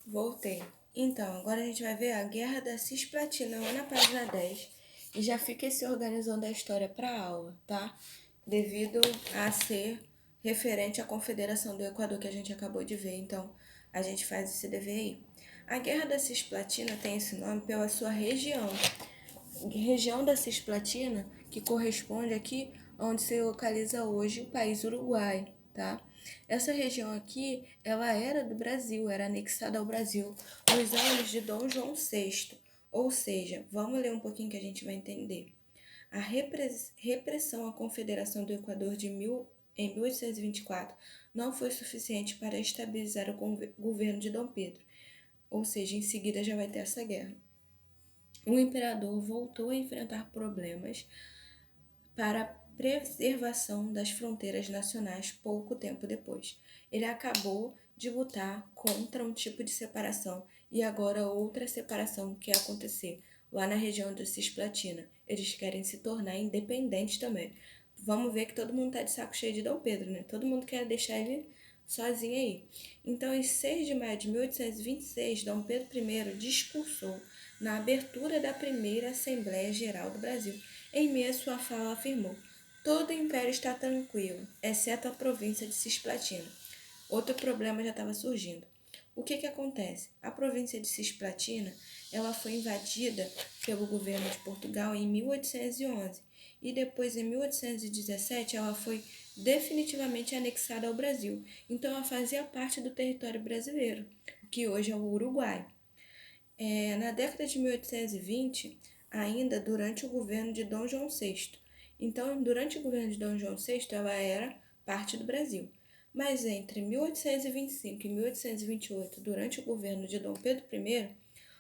Voltei. Então, agora a gente vai ver a Guerra da Cisplatina, lá na página 10. E já fica se organizando a história para a aula, tá? Devido a ser referente à Confederação do Equador que a gente acabou de ver. Então, a gente faz esse dever aí. A Guerra da Cisplatina tem esse nome pela sua região da Cisplatina, que corresponde aqui onde se localiza hoje o país Uruguai, tá? Essa região aqui, ela era do Brasil, era anexada ao Brasil nos anos de Dom João VI. Ou seja, vamos ler um pouquinho que a gente vai entender. A repressão à Confederação do Equador em 1824 não foi suficiente para estabilizar o governo de Dom Pedro. Ou seja, em seguida já vai ter essa guerra. O imperador voltou a enfrentar problemas para a preservação das fronteiras nacionais pouco tempo depois. Ele acabou de lutar contra um tipo de separação e agora outra separação que ia acontecer lá na região da Cisplatina. Eles querem se tornar independentes também. Vamos ver que todo mundo tá de saco cheio de Dom Pedro, né? Todo mundo quer deixar ele sozinho aí. Então, em 6 de maio de 1826, Dom Pedro I discursou na abertura da primeira Assembleia Geral do Brasil. Em meio à sua fala, afirmou: todo o império está tranquilo, exceto a província de Cisplatina. Outro problema já estava surgindo. O que acontece? A província de Cisplatina ela foi invadida pelo governo de Portugal em 1811 e depois, em 1817, ela foi definitivamente anexada ao Brasil. Então, ela fazia parte do território brasileiro, que hoje é o Uruguai. Na década de 1820, ainda durante o governo de Dom João VI. Então, durante o governo de Dom João VI, ela era parte do Brasil. Mas entre 1825 e 1828, durante o governo de Dom Pedro I,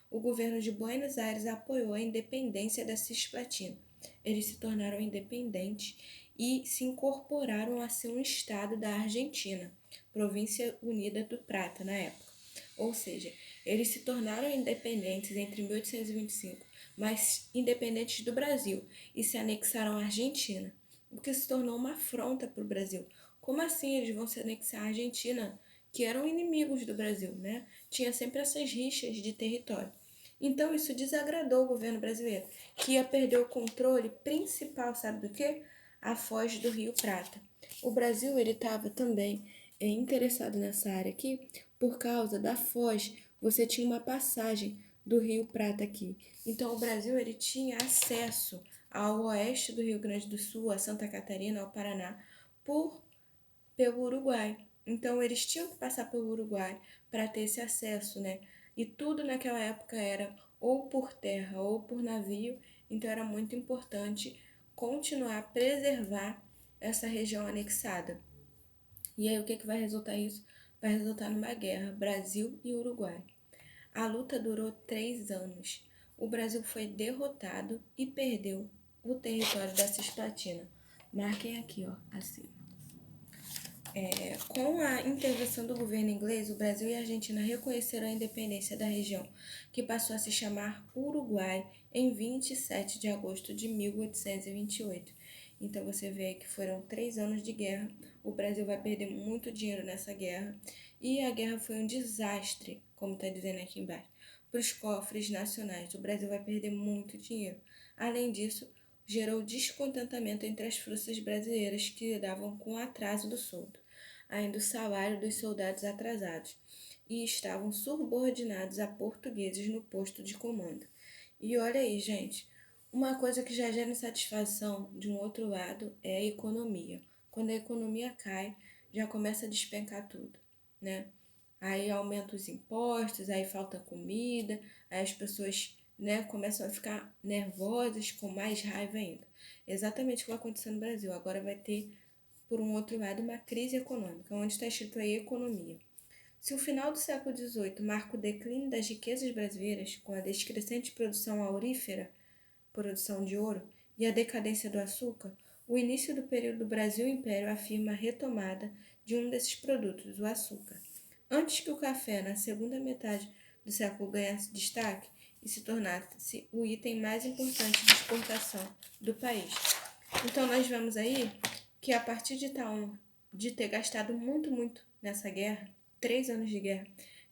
o governo de Buenos Aires apoiou a independência da Cisplatina. Eles se tornaram independentes e se incorporaram a ser um estado da Argentina, Província Unida do Prata, na época. Ou seja, eles se tornaram independentes entre 1825, mas independentes do Brasil, e se anexaram à Argentina, o que se tornou uma afronta para o Brasil. Como assim eles vão se anexar à Argentina, que eram inimigos do Brasil, né? Tinha sempre essas rixas de território. Então isso desagradou o governo brasileiro, que ia perder o controle principal, sabe do quê? A foz do Rio Prata. O Brasil ele estava também interessado nessa área aqui por causa da foz. Você tinha uma passagem do Rio Prata aqui. Então o Brasil ele tinha acesso ao oeste do Rio Grande do Sul, a Santa Catarina, ao Paraná, pelo Uruguai. Então eles tinham que passar pelo Uruguai para ter esse acesso, né? E tudo naquela época era ou por terra ou por navio, então era muito importante continuar a preservar essa região anexada. E aí o que vai resultar isso? Vai resultar numa guerra, Brasil e Uruguai. A luta durou 3 anos. O Brasil foi derrotado e perdeu o território da Cisplatina. Marquem aqui, ó, acima. Com a intervenção do governo inglês, o Brasil e a Argentina reconheceram a independência da região, que passou a se chamar Uruguai em 27 de agosto de 1828. Então você vê que foram 3 anos de guerra, o Brasil vai perder muito dinheiro nessa guerra, e a guerra foi um desastre, como está dizendo aqui embaixo, para os cofres nacionais. O Brasil vai perder muito dinheiro. Além disso, gerou descontentamento entre as forças brasileiras que lidavam com o atraso do soldo, ainda o salário dos soldados atrasados, e estavam subordinados a portugueses no posto de comando. E olha aí, gente, uma coisa que já gera insatisfação de um outro lado é a economia. Quando a economia cai, já começa a despencar tudo, né? Aí aumenta os impostos, aí falta comida, aí as pessoas, né, começam a ficar nervosas, com mais raiva ainda. Exatamente o que vai acontecer no Brasil. Agora vai ter, por um outro lado, uma crise econômica, onde está escrito aí economia. Se o final do século XVIII marca o declínio das riquezas brasileiras, com a descrescente produção aurífera, produção de ouro, e a decadência do açúcar, o início do período do Brasil Império afirma a retomada de um desses produtos, o açúcar. Antes que o café, na segunda metade do século, ganhasse destaque e se tornasse o item mais importante de exportação do país. Então, nós vemos aí que a partir de ter gastado muito nessa guerra, 3 anos de guerra,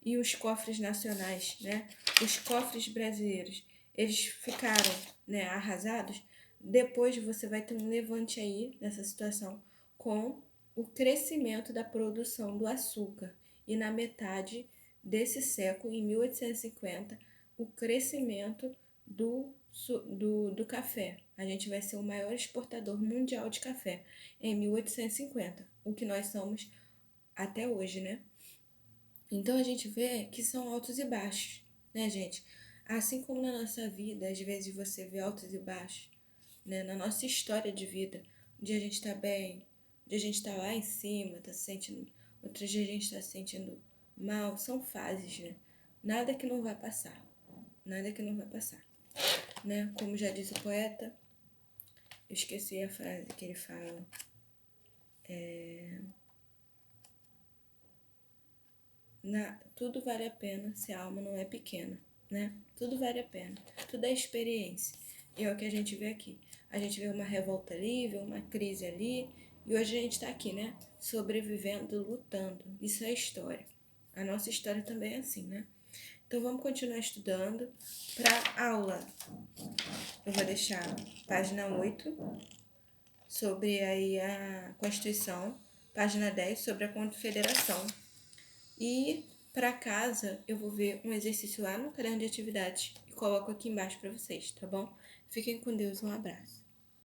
e os cofres nacionais, né? Os cofres brasileiros, eles ficaram, né, arrasados. Depois você vai ter um levante aí nessa situação com o crescimento da produção do açúcar. E na metade desse século, em 1850, o crescimento do café. A gente vai ser o maior exportador mundial de café em 1850, o que nós somos até hoje, né? Então a gente vê que são altos e baixos, né, gente? Assim como na nossa vida, às vezes você vê altos e baixos, né? Na nossa história de vida, um dia a gente tá bem, um dia a gente tá lá em cima, tá se sentindo, outro dia a gente tá se sentindo mal, são fases, né? Nada que não vai passar, nada que não vai passar, né? Como já diz o poeta, eu esqueci a frase que ele fala, tudo vale a pena se a alma não é pequena, né? Tudo vale a pena, tudo é experiência. E é o que a gente vê aqui. A gente vê uma revolta ali, vê uma crise ali, e hoje a gente está aqui, né? Sobrevivendo, lutando. Isso é história. A nossa história também é assim, né? Então vamos continuar estudando. Para aula, eu vou deixar página 8 sobre aí a Constituição, página 10 sobre a Confederação. E para casa, eu vou ver um exercício lá no caderno de atividades e coloco aqui embaixo para vocês, tá bom? Fiquem com Deus, um abraço.